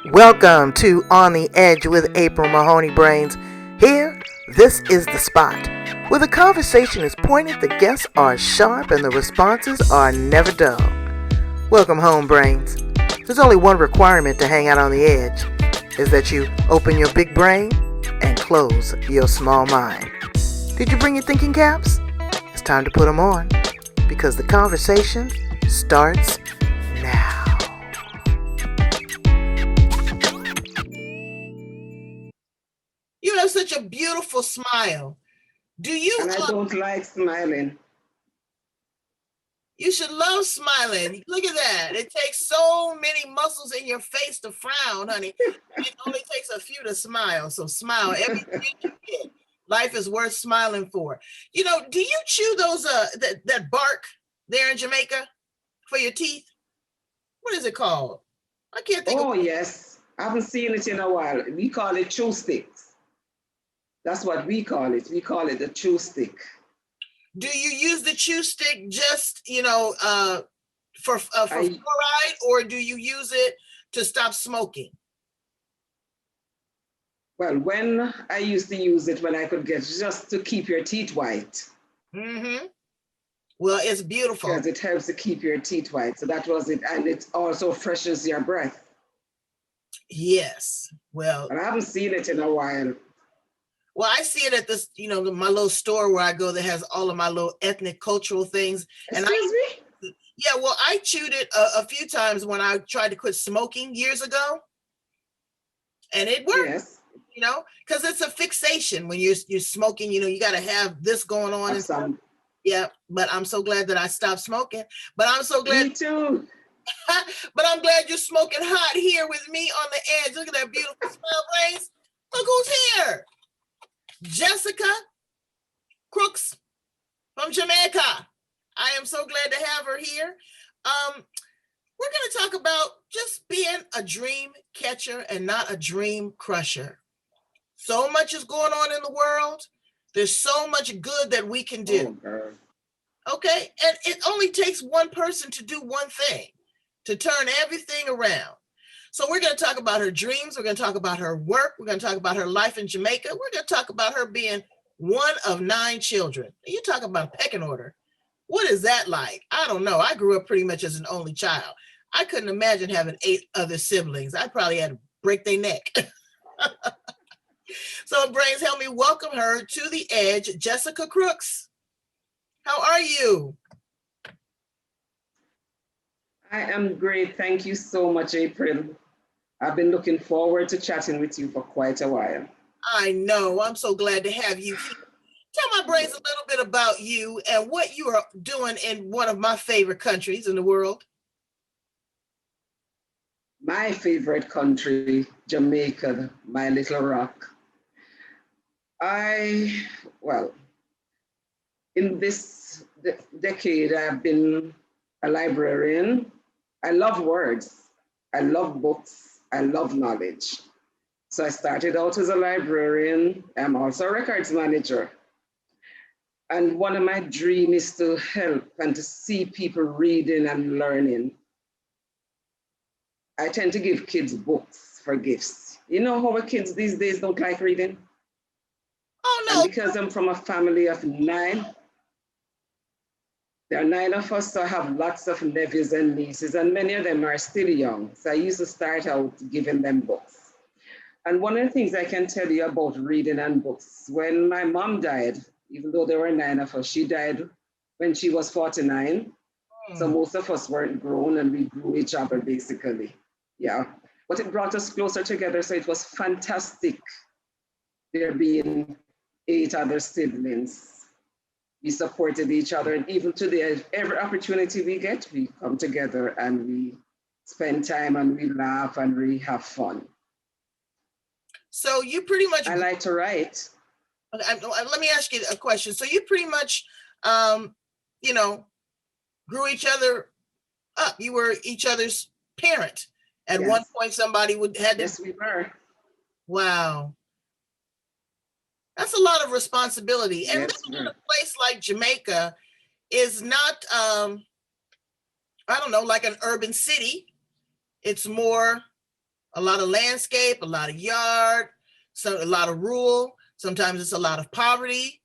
Welcome to On the Edge with April Mahoney Brains. Here, this is the spot where the conversation is pointed, the guests are sharp, and the responses are never dull. Welcome home, Brains. There's only one requirement to hang out on the edge, is that you open your big brain and close your small mind. Did you bring your thinking caps? It's time to put them on, because the conversation starts now. You have such a beautiful smile. Do you? And I don't like smiling. You should love smiling. Look at that. It takes so many muscles in your face to frown, honey. It only takes a few to smile. So smile every chance you get. Life is worth smiling for. You know, do you chew those that bark there in Jamaica for your teeth? What is it called? I can't think. Oh, yes. I haven't seen it in a while. We call it chew sticks. That's what we call it. We call it a chew stick. Do you use the chew stick just, for fluoride, or do you use it to stop smoking? Well, when I used to use it when I could get just to keep your teeth white. Mm-hmm. Well, it's beautiful. Because it helps to keep your teeth white. So that was it. And it also freshens your breath. Yes. Well, but I haven't seen it in a while. Well, I see it at this, my little store where I go that has all of my little ethnic cultural things. Excuse me? Yeah, well, I chewed it a few times when I tried to quit smoking years ago. And it worked. Yes. Because it's a fixation when you're smoking, you got to have this going on. And yeah, but I'm so glad that I stopped smoking. But I'm so glad. Me too. But I'm glad you're smoking hot here with me on the edge. Look at that beautiful smile, Brains. Look who's here. Jessica Crooks from Jamaica. I am so glad to have her here. We're going to talk about just being a dream catcher and not a dream crusher. So much is going on in the world. There's so much good that we can do. Okay. And it only takes one person to do one thing to turn everything around. So we're going to talk about her dreams. We're going to talk about her work. We're going to talk about her life in Jamaica. We're going to talk about her being one of 9 children. You talk about pecking order. What is that like? I don't know. I grew up pretty much as an only child. I couldn't imagine having 8 other siblings. I probably had to break their neck. So Brains, help me welcome her to the edge, Jessica Crooks. How are you? I am great. Thank you so much, April. I've been looking forward to chatting with you for quite a while. I know. I'm so glad to have you here. Tell my Brains a little bit about you and what you are doing in one of my favorite countries in the world. My favorite country, Jamaica, my little rock. In this decade, I've been a librarian. I love words. I love books. I love knowledge. So I started out as a librarian. I'm also a records manager. And one of my dreams is to help and to see people reading and learning. I tend to give kids books for gifts. You know how our kids these days don't like reading? Oh, no. And because I'm from a family of 9, there are 9 of us, so I have lots of nephews and nieces, and many of them are still young. So I used to start out giving them books. And one of the things I can tell you about reading and books, when my mom died, even though there were 9 of us, she died when she was 49. So most of us weren't grown and we grew each other basically. Yeah, but it brought us closer together. So it was fantastic there being 8 other siblings. We supported each other, and even today, every opportunity we get, we come together and we spend time and we laugh and we have fun. So you pretty much... I like to write. Let me ask you a question. So you pretty much, grew each other up. You were each other's parent. At one point, somebody had to... Yes, we were. Wow. That's a lot of responsibility. And living in a place like Jamaica is not, like an urban city. It's more A lot of landscape, a lot of yard, a lot of rural. Sometimes it's a lot of poverty.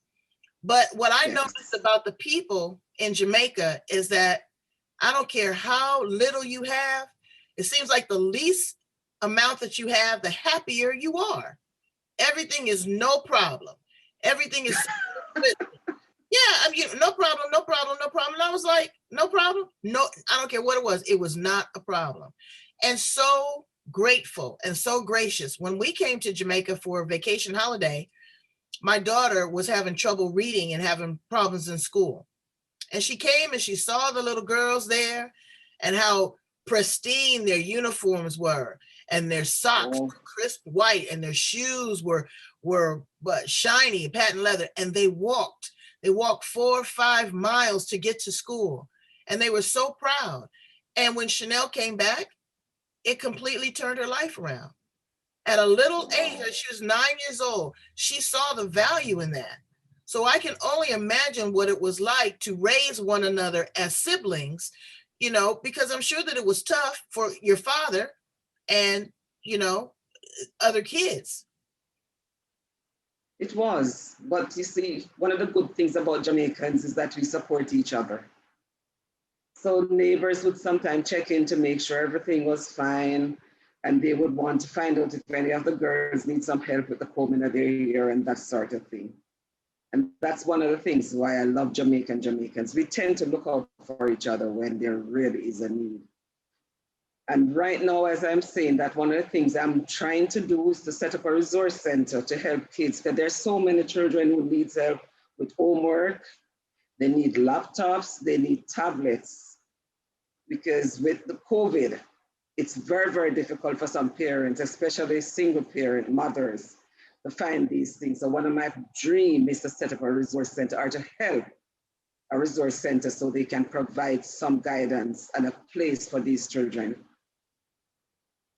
But what I noticed about the people in Jamaica is that I don't care how little you have, it seems like the least amount that you have, the happier you are. Everything is no problem. Everything is yeah, I mean, no problem, no problem, no problem. And I was like, no problem. No, I don't care what it was. It was not a problem. And so grateful and so gracious. When we came to Jamaica for a vacation holiday, my daughter was having trouble reading and having problems in school. And she came and she saw the little girls there and how pristine their uniforms were, and their socks were crisp white, and their shoes were shiny patent leather, and they walked 4 or 5 miles to get to school, and they were so proud. And when Chanel came back, it completely turned her life around. At a little age, she was 9 years old, she saw the value in that. So I can only imagine what it was like to raise one another as siblings, you know, because I'm sure that it was tough for your father and, you know, other kids. It was, but you see, one of the good things about Jamaicans is that we support each other. So neighbors would sometimes check in to make sure everything was fine, and they would want to find out if any of the girls need some help with the combing of their hair and that sort of thing. And that's one of the things why I love Jamaicans. We tend to look out for each other when there really is a need. And right now, as I'm saying, that one of the things I'm trying to do is to set up a resource center to help kids, because there's so many children who need help with homework. They need laptops, they need tablets, because with the COVID, it's very, very difficult for some parents, especially single parent mothers, to find these things. So one of my dreams is to set up a resource center, or to help a resource center so they can provide some guidance and a place for these children.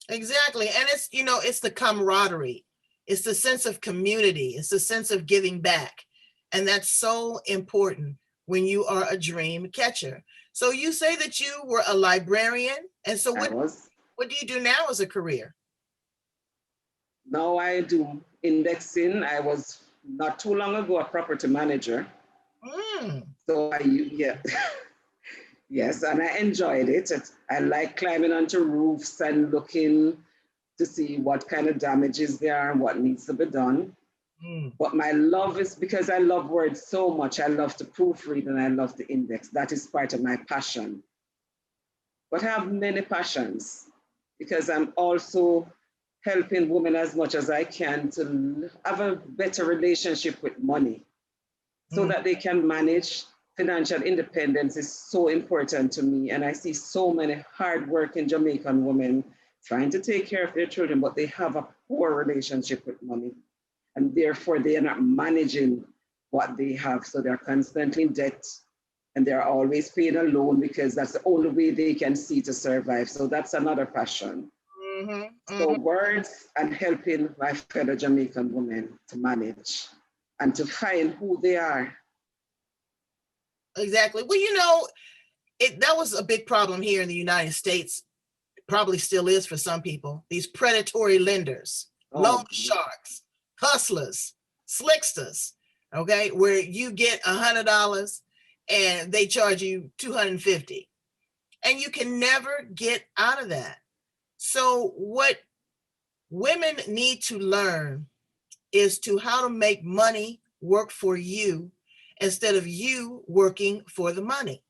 Exactly. And it's, you know, it's the camaraderie. It's the sense of community. It's the sense of giving back. And that's so important when you are a dream catcher. So you say that you were a librarian. And so what do you do now as a career? Now I do indexing. I was not too long ago a property manager. So yes, and I enjoyed it. I like climbing onto roofs and looking to see what kind of damages there are and what needs to be done. But my love is because I love words so much. I love to proofread and I love to index. That is part of my passion. But I have many passions because I'm also helping women as much as I can to have a better relationship with money so that they can manage. Financial independence is so important to me. And I see so many hardworking Jamaican women trying to take care of their children, but they have a poor relationship with money. And therefore they are not managing what they have. So they're constantly in debt and they're always paying a loan because that's the only way they can see to survive. So that's another passion. So words and helping my fellow Jamaican women to manage and to find who they are. Exactly. Well, you know, that was a big problem here in the United States. It probably still is for some people. These predatory lenders, loan sharks, hustlers, slicksters, okay, where you get $100 and they charge you $250, and you can never get out of that. So what women need to learn is how to make money work for you instead of you working for the money.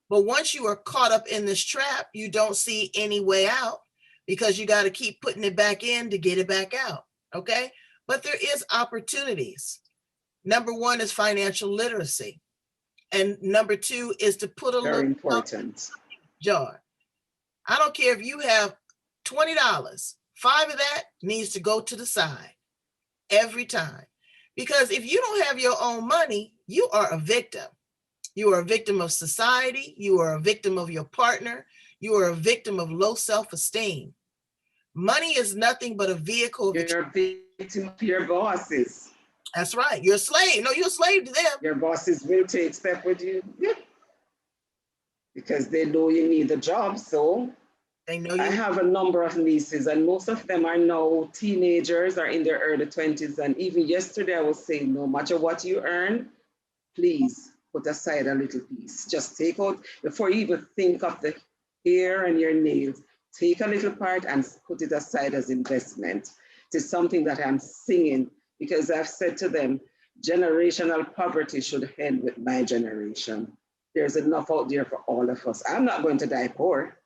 But once you are caught up in this trap, you don't see any way out because you got to keep putting it back in to get it back out, okay? But there is opportunities. Number one is financial literacy. And number two is to put a very important jar. I don't care if you have $20, $5 of that needs to go to the side every time. Because if you don't have your own money, you are a victim. You are a victim of society. You are a victim of your partner. You are a victim of low self-esteem. Money is nothing but a vehicle. You're a victim of your bosses. That's right. You're a slave. No, you're a slave to them. Your bosses will take step with you because they know you need the job. So They know I you. have a number of nieces, and most of them are now teenagers or in their early 20s. And even yesterday, I was saying, no matter what you earn, please put aside a little piece. Just take out, before you even think of the hair and your nails, take a little part and put it aside as investment. It is something that I'm singing because I've said to them, generational poverty should end with my generation. There's enough out there for all of us. I'm not going to die poor.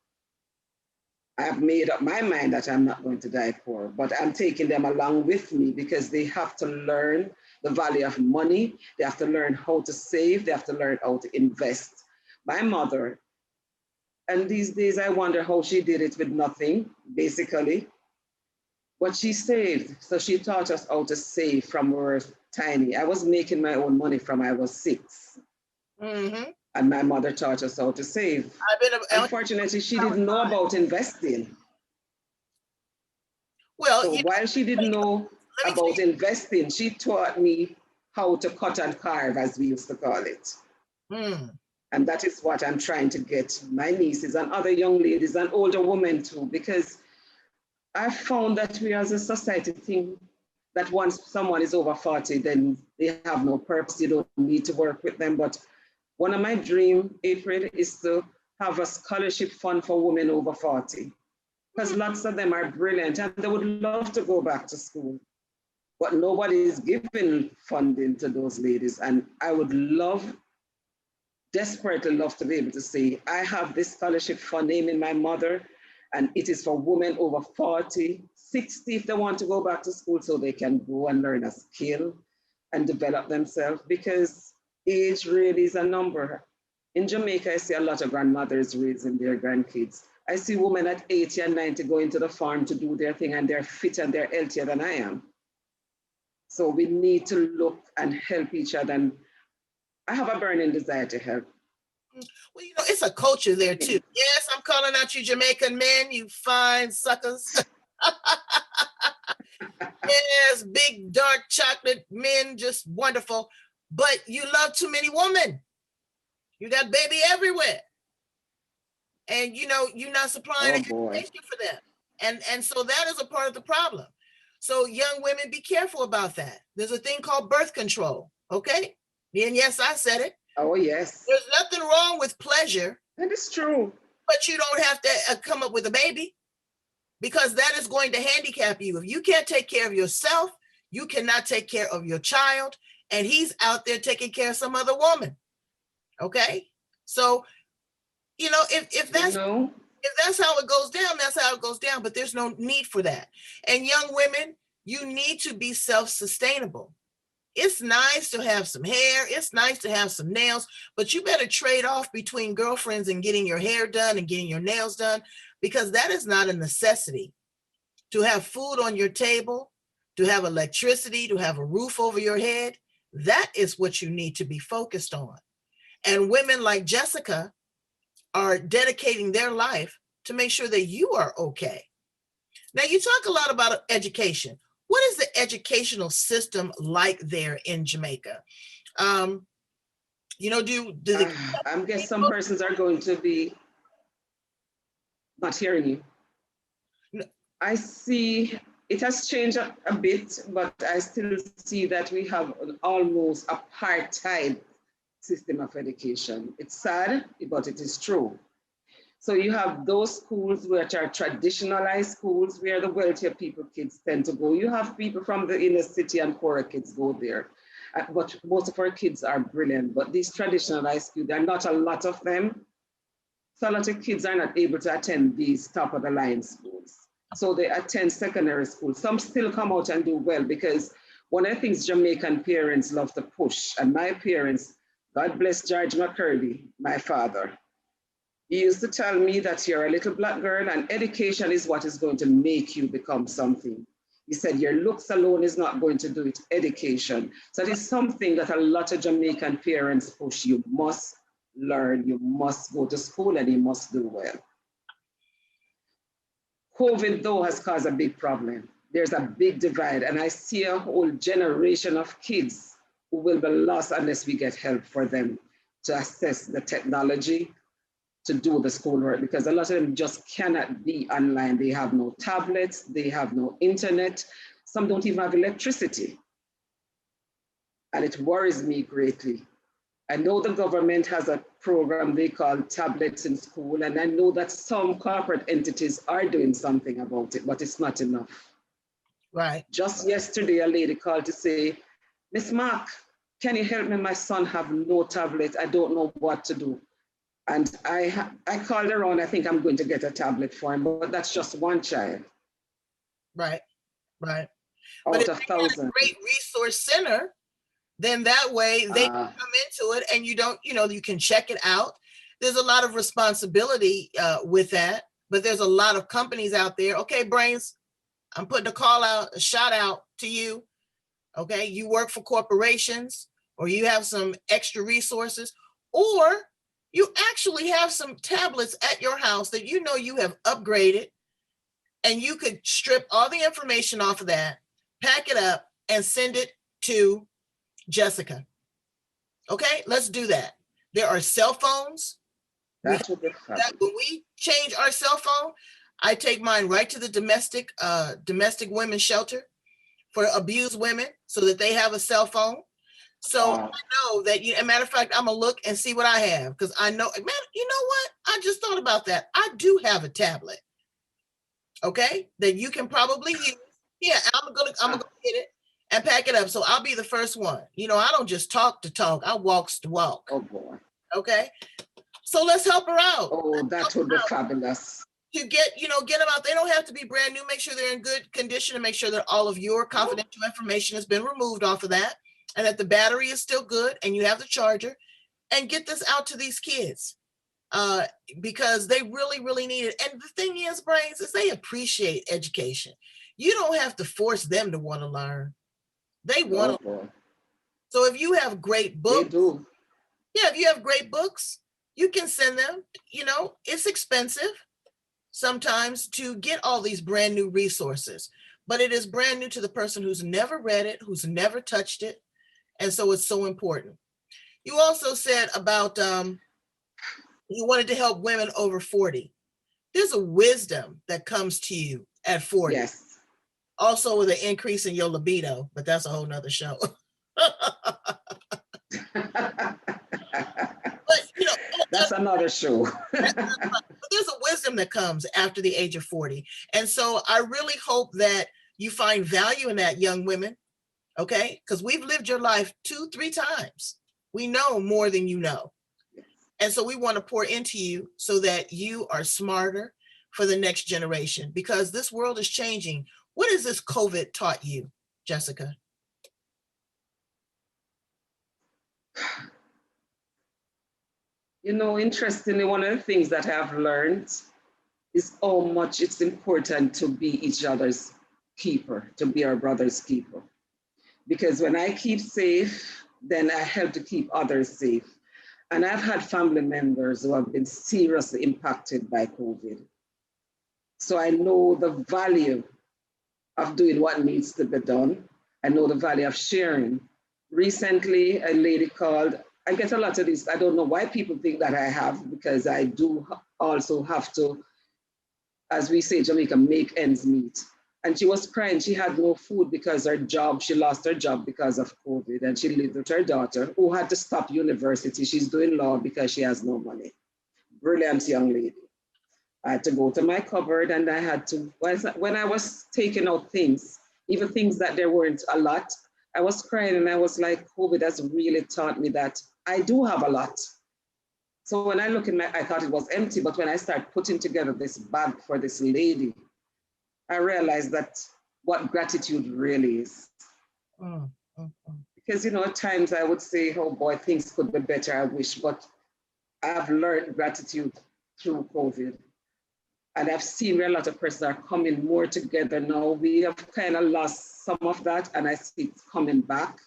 I've made up my mind that I'm not going to die poor, but I'm taking them along with me because they have to learn the value of money. They have to learn how to save. They have to learn how to invest. My mother, and these days I wonder how she did it with nothing, basically, but she saved. So she taught us how to save from we were tiny. I was making my own money from I was 6. Mm-hmm. And my mother taught us how to save. Unfortunately, she didn't know about investing. Well, so while she didn't know about investing, she taught me how to cut and carve, as we used to call it. Mm. And that is what I'm trying to get my nieces and other young ladies and older women too, because I found that we as a society think that once someone is over 40, then they have no purpose, you don't need to work with them. But one of my dreams, April, is to have a scholarship fund for women over 40, because lots of them are brilliant and they would love to go back to school, but nobody is giving funding to those ladies. And I would desperately love to be able to say, I have this scholarship fund naming my mother, and it is for women over 40, 60 if they want to go back to school, so they can go and learn a skill and develop themselves, because age really is a number. In Jamaica, I see a lot of grandmothers raising their grandkids. I see women at 80 and 90 going to the farm to do their thing, and they're fit and they're healthier than I am. So we need to look and help each other. And I have a burning desire to help. Well, you know, it's a culture there too. Yes, I'm calling out you Jamaican men, you fine suckers. Yes, big dark chocolate men, just wonderful. But you love too many women. You got baby everywhere. And you know, you're not supplying education for them. And so that is a part of the problem. So young women, be careful about that. There's a thing called birth control. Okay. And yes, I said it. Oh, yes. There's nothing wrong with pleasure. That is true. But you don't have to come up with a baby, because that is going to handicap you. If you can't take care of yourself, you cannot take care of your child. And he's out there taking care of some other woman. Okay. So, you know, if that's how it goes down, that's how it goes down. But there's no need for that. And young women, you need to be self-sustainable. It's nice to have some hair. It's nice to have some nails, but you better trade off between girlfriends and getting your hair done and getting your nails done, because that is not a necessity. To have food on your table, to have electricity, to have a roof over your head, that is what you need to be focused on. And women like Jessica are dedicating their life to make sure that you are okay. Now, you talk a lot about education. What is the educational system like there in Jamaica? You know, I guess some persons are going to be not hearing you. No. I see it has changed a bit, but I still see that we have an almost apartheid system of education. It's sad, but it is true. So you have those schools which are traditionalized schools where the wealthier people kids tend to go. You have people from the inner city and poorer kids go there. But most of our kids are brilliant. But these traditionalized schools, there are not a lot of them. So a lot of kids are not able to attend these top of the line schools. So they attend secondary school. Some still come out and do well, because one of the things Jamaican parents love to push, and my parents, God bless George McCurdy, my father, he used to tell me that you're a little black girl and education is what is going to make you become something. He said, your looks alone is not going to do it, education. So it is something that a lot of Jamaican parents push. You must learn, you must go to school, and you must do well. COVID, though, has caused a big problem. There's a big divide, and I see a whole generation of kids who will be lost unless we get help for them to access the technology, to do the schoolwork, because a lot of them just cannot be online. They have no tablets, they have no internet, some don't even have electricity. And it worries me greatly. I know the government has a program they call Tablets in School, and I know that some corporate entities are doing something about it, but it's not enough. Right. Just yesterday, a lady called to say, Miss Mark, can you help me? My son have no tablet. I don't know what to do. And I called around. I think I'm going to get a tablet for him, but that's just one child. Right. Right. Out But if of they had a thousands. great resource center, then that way they can come into it and you don't, you can check it out. There's a lot of responsibility with that, but there's a lot of companies out there. Okay, Brains, I'm putting a shout out to you. Okay, you work for corporations, or you have some extra resources, or you actually have some tablets at your house that you have upgraded, and you could strip all the information off of that, pack it up, and send it to Jessica. Okay, let's do that. There are cell phones. When we change our cell phone, I take mine right to the domestic women's shelter for abused women so that they have a cell phone. So I know that, as a matter of fact, I'm gonna look and see what I have, because I know, man, you know what? I just thought about that. I do have a tablet, okay, that you can probably use. Yeah, I'm gonna get it and pack it up. So I'll be the first one. I don't just talk to talk. I walks to walk. Oh boy. Okay. So let's help her out. Oh, that would be fabulous. To get them out. They don't have to be brand new. Make sure they're in good condition, and make sure that all of your confidential information has been removed off of that, and that the battery is still good and you have the charger, and get this out to these kids because they really, really need it. And the thing is, Brains, is they appreciate education. You don't have to force them to want to learn. They want to learn. So if you have great books, they do. Yeah, if you have great books, you can send them. It's expensive sometimes to get all these brand new resources, but it is brand new to the person who's never read it, who's never touched it. And so it's so important. You also said about you wanted to help women over 40. There's a wisdom that comes to you at 40. Yes. Also with an increase in your libido, but that's a whole nother show. That's another show. There's a wisdom that comes after the age of 40. And so I really hope that you find value in that, young women. Okay, because we've lived your life 2-3 times. We know more than you know. And so we want to pour into you so that you are smarter for the next generation, because this world is changing. What has this COVID taught you, Jessica? Interestingly, one of the things that I've learned is how much it's important to be each other's keeper, to be our brother's keeper. Because when I keep safe, then I help to keep others safe. And I've had family members who have been seriously impacted by COVID. So I know the value of doing what needs to be done. I know the value of sharing. Recently, a lady called. I get a lot of these. I don't know why people think that I have, because I do also have to, as we say in Jamaica, make ends meet. And she was crying. She had no food because she lost her job because of COVID. And she lived with her daughter, who had to stop university. She's doing law because she has no money. Brilliant young lady. I had to go to my cupboard, and I had to, when I was taking out things, even things that there weren't a lot, I was crying, and I was like, COVID has really taught me that I do have a lot. So when I look in I thought it was empty, but when I started putting together this bag for this lady, I realized that what gratitude really is. Because, at times I would say, oh boy, things could be better, I wish, but I've learned gratitude through COVID. And I've seen where a lot of persons are coming more together now. We have kind of lost some of that, and I see it's coming back,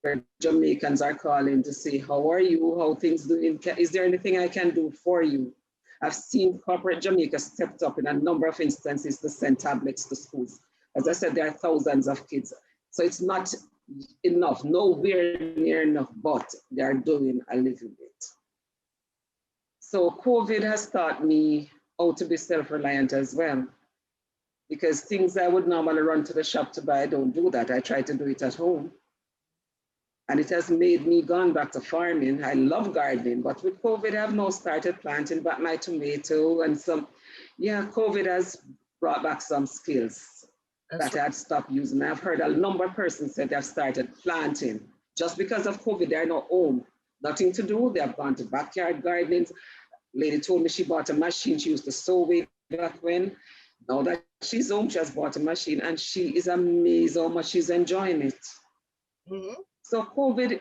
where Jamaicans are calling to say, how are you? How things doing? Is there anything I can do for you? I've seen corporate Jamaica stepped up in a number of instances to send tablets to schools. As I said, there are thousands of kids. So it's not enough, nowhere near enough, but they are doing a little bit. So COVID has taught me how to be self-reliant as well, because things I would normally run to the shop to buy, I don't do that. I try to do it at home. And it has made me gone back to farming. I love gardening, but with COVID, I've now started planting back my tomato and some, yeah, COVID has brought back some skills that I had stopped using. I've heard a number of persons said they've started planting. Just because of COVID, they're not home. Nothing to do. They have gone to backyard gardening. Lady told me she bought a machine. She used to sew way back when. Now that she's home, she has bought a machine and she is amazed how much she's enjoying it. Mm-hmm. So COVID,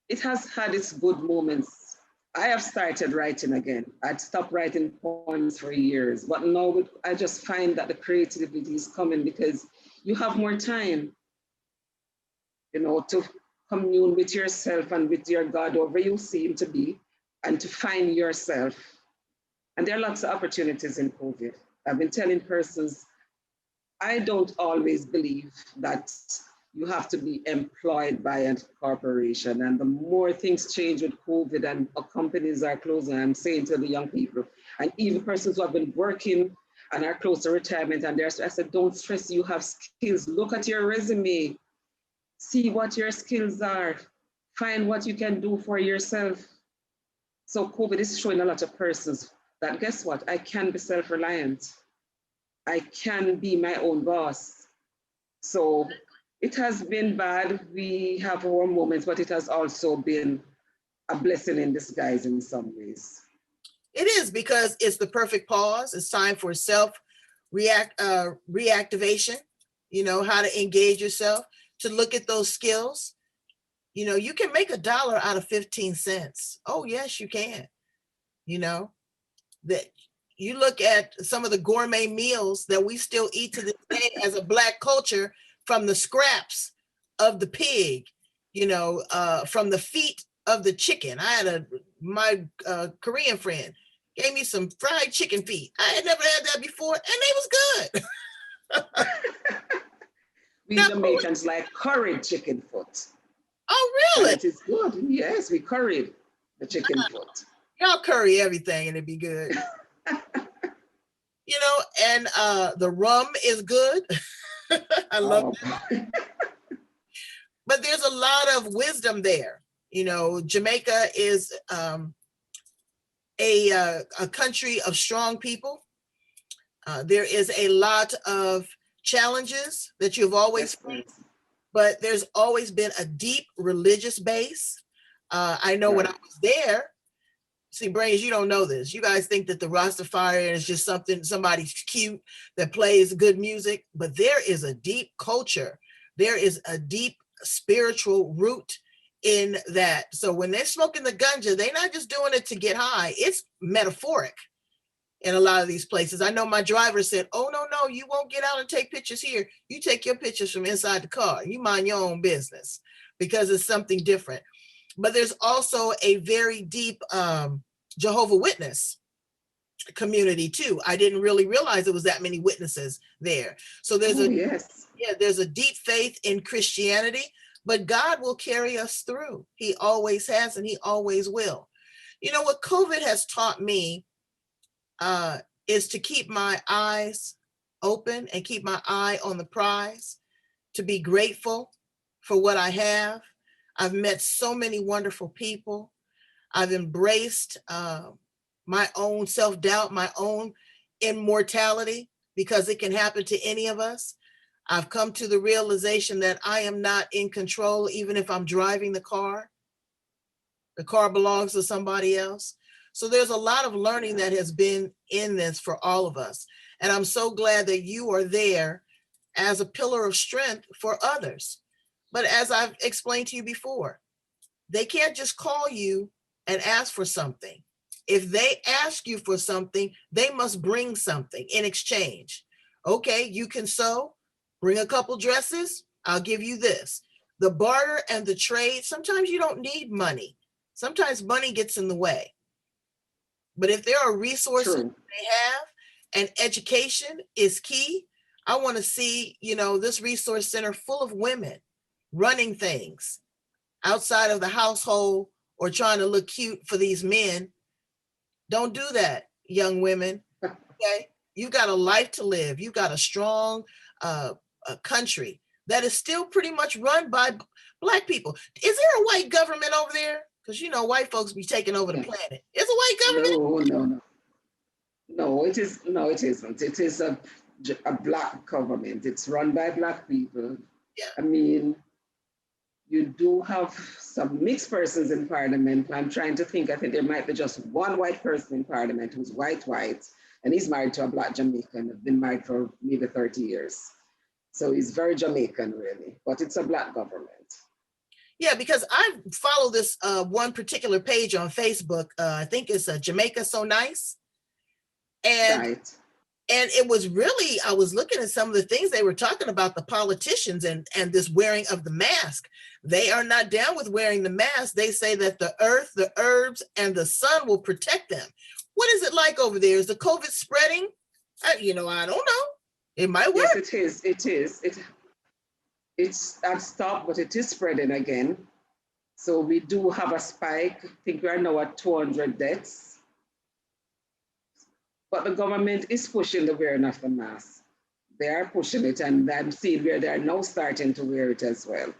it has had its good moments. I have started writing again. I'd stopped writing poems for years, but now I just find that the creativity is coming because you have more time, you know, to commune with yourself and with your God, whoever you seem to be, and to find yourself. And there are lots of opportunities in COVID. I've been telling persons, I don't always believe that you have to be employed by a corporation. And the more things change with COVID and companies are closing, I'm saying to the young people, and even persons who have been working and are close to retirement, and I said, don't stress, you have skills. Look at your resume, see what your skills are, find what you can do for yourself. So COVID is showing a lot of persons that, guess what, I can be self-reliant. I can be my own boss. So it has been bad. We have our moments, but it has also been a blessing in disguise in some ways. It is, because it's the perfect pause. It's time for reactivation, you know, how to engage yourself, to look at those skills. You know, you can make $1 out of 15 cents. Oh, yes, you can. You know, that you look at some of the gourmet meals that we still eat to this day as a Black culture, from the scraps of the pig, you know, from the feet of the chicken. I had my Korean friend gave me some fried chicken feet. I had never had that before, and they was good. We Jamaicans like curried chicken foot. Oh, really? It is good. Yes, we curried the chicken foot. Y'all curry everything and it'd be good. You know, and the rum is good. I love it. But there's a lot of wisdom there. You know, Jamaica is a country of strong people. There is a lot of challenges that you've always faced, but there's always been a deep religious base. I know when I was there, see, Brains, you don't know this. You guys think that the Rastafarian is just somebody's cute that plays good music, but there is a deep culture. There is a deep spiritual root in that. So when they're smoking the ganja, they're not just doing it to get high. It's metaphoric in a lot of these places. I know my driver said, oh, no, you won't get out and take pictures here. You take your pictures from inside the car. You mind your own business, because it's something different. But there's also a very deep Jehovah Witness community too. I didn't really realize there was that many witnesses there. So there's there's a deep faith in Christianity, but God will carry us through. He always has, and he always will. You know, what COVID has taught me is to keep my eyes open and keep my eye on the prize, to be grateful for what I have. I've met so many wonderful people. I've embraced my own self-doubt, my own immortality, because it can happen to any of us. I've come to the realization that I am not in control, even if I'm driving the car. The car belongs to somebody else. So there's a lot of learning that has been in this for all of us. And I'm so glad that you are there as a pillar of strength for others. But as I've explained to you before, they can't just call you and ask for something. If they ask you for something, they must bring something in exchange. Okay, you can sew, bring a couple dresses, I'll give you this. The barter and the trade, sometimes you don't need money. Sometimes money gets in the way. But if there are resources they have, and education is key, I want to see, you know, this resource center full of women running things outside of the household or trying to look cute for these men, Don't do that, young women. Okay, you've got a life to live. You've got a strong a country that is still pretty much run by Black people. Is there a white government over there? Because you know white folks be taking over the planet. Is a white government? No, no, no. No, it is no, it isn't. It is a Black government. It's run by Black people. Yeah. I mean, you do have some mixed persons in parliament. I'm trying to think, I think there might be just one white person in parliament who's white, and he's married to a Black Jamaican. They've been married for maybe 30 years. So he's very Jamaican, really, but it's a Black government. Yeah, because I follow this one particular page on Facebook. I think it's Jamaica So Nice. And right. And it was really, I was looking at some of the things they were talking about, the politicians and this wearing of the mask. They are not down with wearing the mask. They say that the earth, the herbs, and the sun will protect them. What is it like over there? Is the COVID spreading? I don't know. It might work. Yes, it is. It's at stop, but it is spreading again. So we do have a spike. I think we are now at 200 deaths. But the government is pushing the wearing of the mask. They are pushing it, and I'm seeing where they are now starting to wear it as well.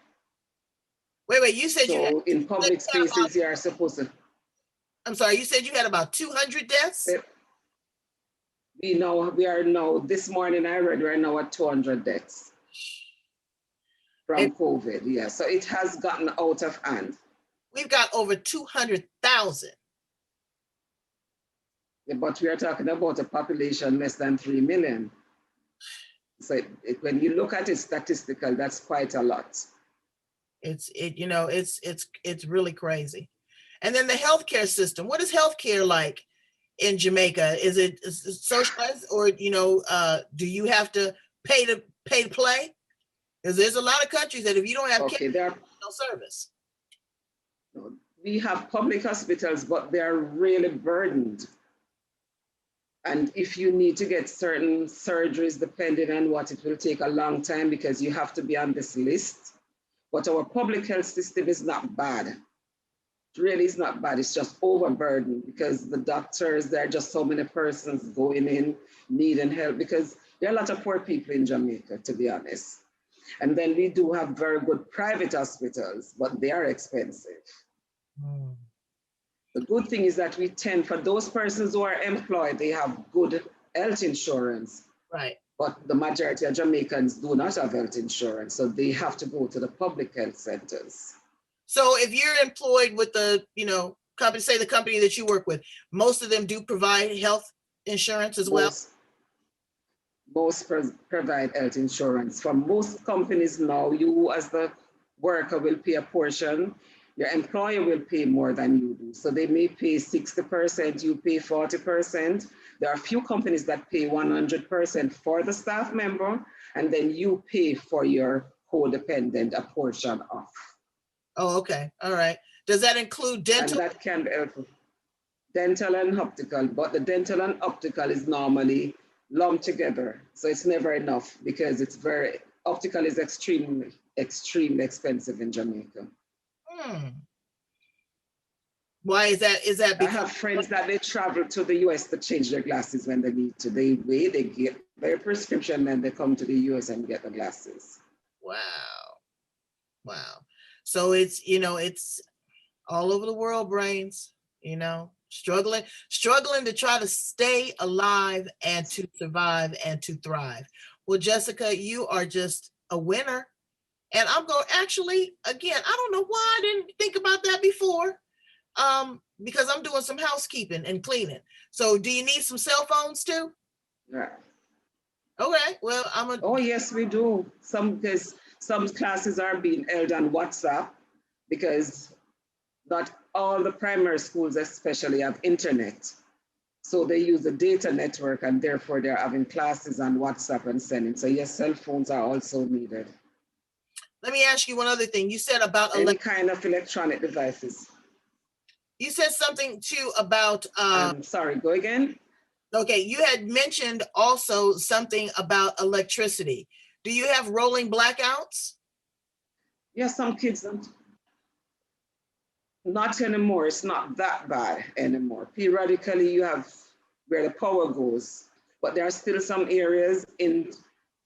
Wait, you said so in public spaces, you are supposed to. I'm sorry, you said you had about 200 deaths? We are now, this morning I read we're now at 200 deaths from COVID, yeah. So it has gotten out of hand. We've got over 200,000. But we are talking about a population less than 3 million. So when you look at it statistical, that's quite a lot. It's really crazy. And then the healthcare system. What is healthcare like in Jamaica? Is it socialized, or do you have to pay to play? Because there's a lot of countries that if you don't have care, there's no service. We have public hospitals, but they're really burdened. And if you need to get certain surgeries, depending on what, it will take a long time because you have to be on this list. But our public health system is not bad. It really is not bad. It's just overburdened because the doctors, there are just so many persons going in, needing help, because there are a lot of poor people in Jamaica, to be honest. And then we do have very good private hospitals, but they are expensive. Mm. The good thing is that we tend, for those persons who are employed, they have good health insurance. Right. But the majority of Jamaicans do not have health insurance, so they have to go to the public health centers. So if you're employed with the, company, say the company that you work with, most of them do provide health insurance as well? Most provide health insurance. For most companies now, you as the worker will pay a portion. Your employer will pay more than you do. So they may pay 60%, you pay 40%. There are a few companies that pay 100% for the staff member, and then you pay for your co-dependent a portion of. Oh, okay. All right. Does that include dental? And that can be helpful. Dental and optical, but the dental and optical is normally lumped together. So it's never enough because optical is extremely expensive in Jamaica. Why is that? Is that because I have friends that they travel to the US to change their glasses when they need to. They get their prescription and they come to the US and get the glasses. Wow. So it's, it's all over the world, brains, struggling to try to stay alive and to survive and to thrive. Well, Jessica, you are just a winner. And I'm going, actually, again, I don't know why I didn't think about that before, because I'm doing some housekeeping and cleaning. So do you need some cell phones too? Yeah. Okay, well, Oh, yes, we do. Some classes are being held on WhatsApp because not all the primary schools especially have internet. So they use the data network and therefore they're having classes on WhatsApp and sending. So yes, cell phones are also needed. Let me ask you one other thing. You said about any kind of electronic devices. You said something too about. Sorry, go again. Okay, you had mentioned also something about electricity. Do you have rolling blackouts? Yeah, some kids don't. Not anymore. It's not that bad anymore. Periodically, you have where the power goes, but there are still some areas in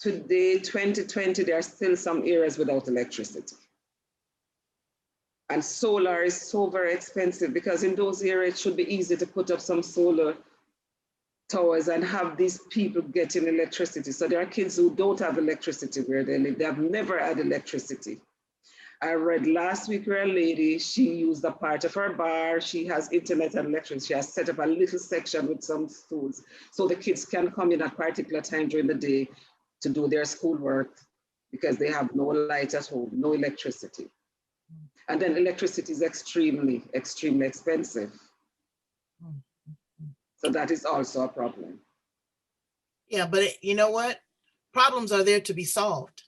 today, 2020, there are still some areas without electricity. And solar is so very expensive because in those areas, it should be easy to put up some solar towers and have these people getting electricity. So there are kids who don't have electricity where they live. They have never had electricity. I read last week where a lady, she used a part of her bar, she has internet and electricity, she has set up a little section with some stools so the kids can come in at particular time during the day to do their schoolwork because they have no light at home, no electricity. And then electricity is extremely, extremely expensive. So that is also a problem. Yeah, but you know what? Problems are there to be solved.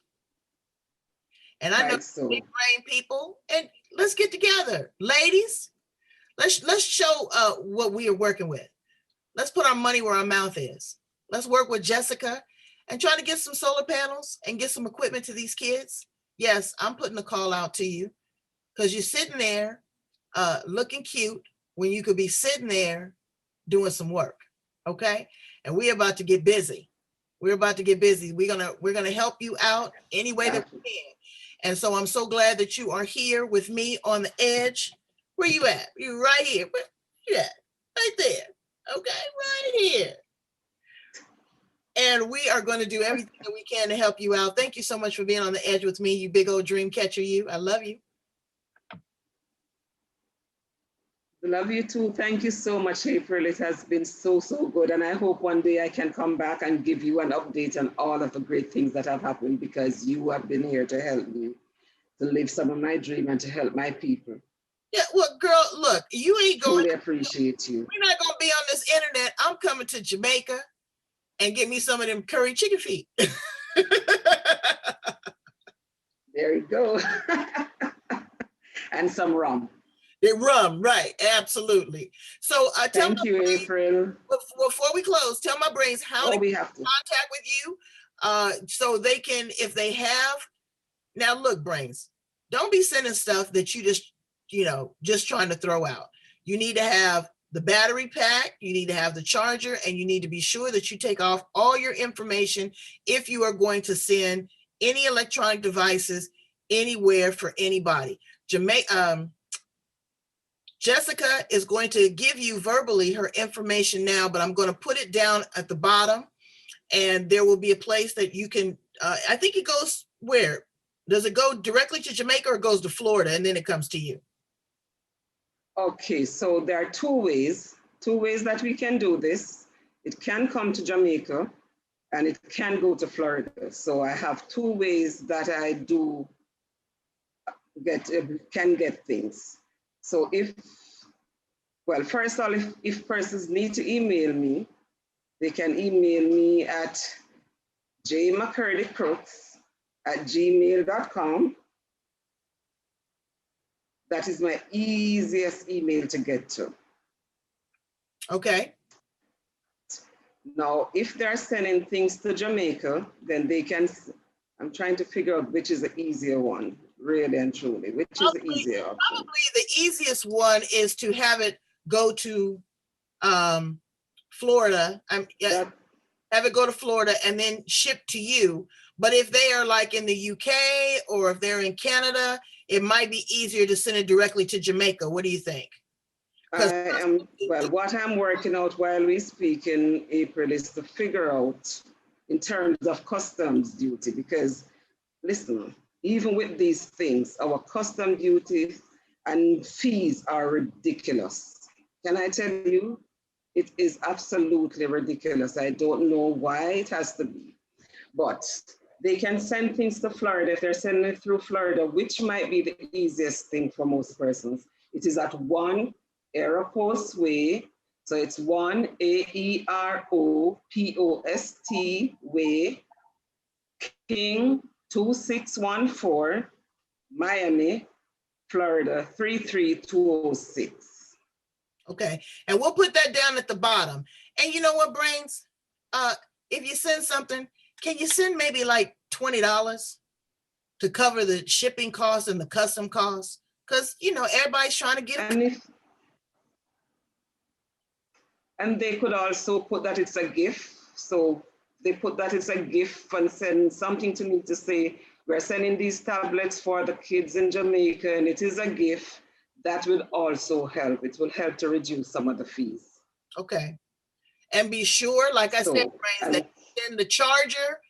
And I know big brain people, and let's get together. Ladies, let's show what we are working with. Let's put our money where our mouth is. Let's work with Jessica and try to get some solar panels and get some equipment to these kids. Yes, I'm putting a call out to you because you're sitting there looking cute when you could be sitting there doing some work, okay? And we're about to get busy. We're about to get busy. We're gonna help you out any way that we can. And so I'm so glad that you are here with me on the edge. Where you at? You right here. Where you at? Right there. Okay, right here. And we are going to do everything that we can to help you out. Thank you so much for being on the edge with me, you big old dream catcher, you. I love you. Love you too. Thank you so much, April. It has been so, so good. And I hope one day I can come back and give you an update on all of the great things that have happened because you have been here to help me to live some of my dream and to help my people. Yeah, well, girl, look, you ain't going. Truly appreciate you. We're not going to be on this internet. I'm coming to Jamaica and get me some of them curry chicken feet. There you go. And some rum. The rum, right? Absolutely. So thank you, April. Before we close, tell my brains how to get in contact with you, so they can, if they have. Now, look, brains, don't be sending stuff that you just trying to throw out. You need to have the battery pack, you need to have the charger, and you need to be sure that you take off all your information if you are going to send any electronic devices anywhere for anybody. Jessica is going to give you verbally her information now, but I'm going to put it down at the bottom, and there will be a place that you can, I think it goes where? Does it go directly to Jamaica or it goes to Florida and then it comes to you? Okay, so there are two ways that we can do this. It can come to Jamaica and it can go to Florida. So I have two ways that I do can get things. So first of all, if persons need to email me, they can email me at jmccurdycrooks@gmail.com. That is my easiest email to get to. Okay. Now, if they're sending things to Jamaica, then they can, I'm trying to figure out which is the easier one, really and truly, which is the easier option. Probably the easiest one is to have it go to Florida. Have it go to Florida and then ship to you. But if they are like in the UK or if they're in Canada, it might be easier to send it directly to Jamaica. What do you think? What I'm working out while we speak in April is to figure out in terms of customs duty, because listen, even with these things, our custom duties and fees are ridiculous. Can I tell you? It is absolutely ridiculous. I don't know why it has to be, but they can send things to Florida. If they're sending it through Florida, which might be the easiest thing for most persons, it is at 1 Aeropost Way. So it's 1 AEROPOST Way, King 2614, Mahoney, Florida 33206. Okay, and we'll put that down at the bottom. And you know what, Brains? If you send something, can you send maybe like $20 to cover the shipping costs and the custom costs? because you know everybody's trying to get. And they could also put that it's a gift. So they put that it's a gift and send something to me to say, we're sending these tablets for the kids in Jamaica, and it is a gift. That will also help. It will help to reduce some of the fees. Okay. And be sure, like I said, Brains, that you send the charger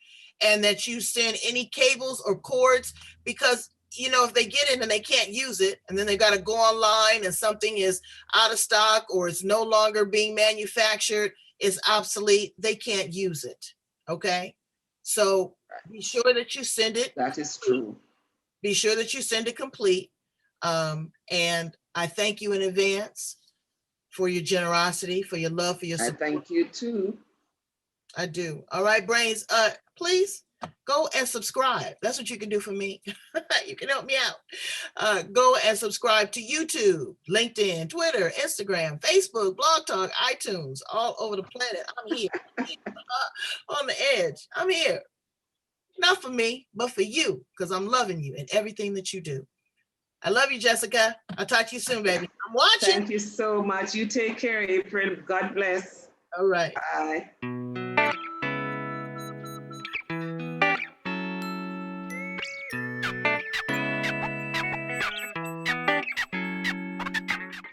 and that you send any cables or cords, because you know, if they get it and they can't use it, and then they got to go online and something is out of stock or it's no longer being manufactured, it's obsolete, they can't use it. Okay. So be sure that you send it. That is true. Be sure that you send it complete. And I thank you in advance for your generosity, for your love, for your support. I thank you too. I do. All right, Brains, please go and subscribe. That's what you can do for me. You can help me out. Go and subscribe to YouTube, LinkedIn, Twitter, Instagram, Facebook, Blog Talk, iTunes, all over the planet. I'm here on the edge. I'm here. Not for me, but for you, because I'm loving you and everything that you do. I love you, Jessica. I'll talk to you soon, baby. I'm watching. Thank you so much. You take care, April. God bless. All right. Bye.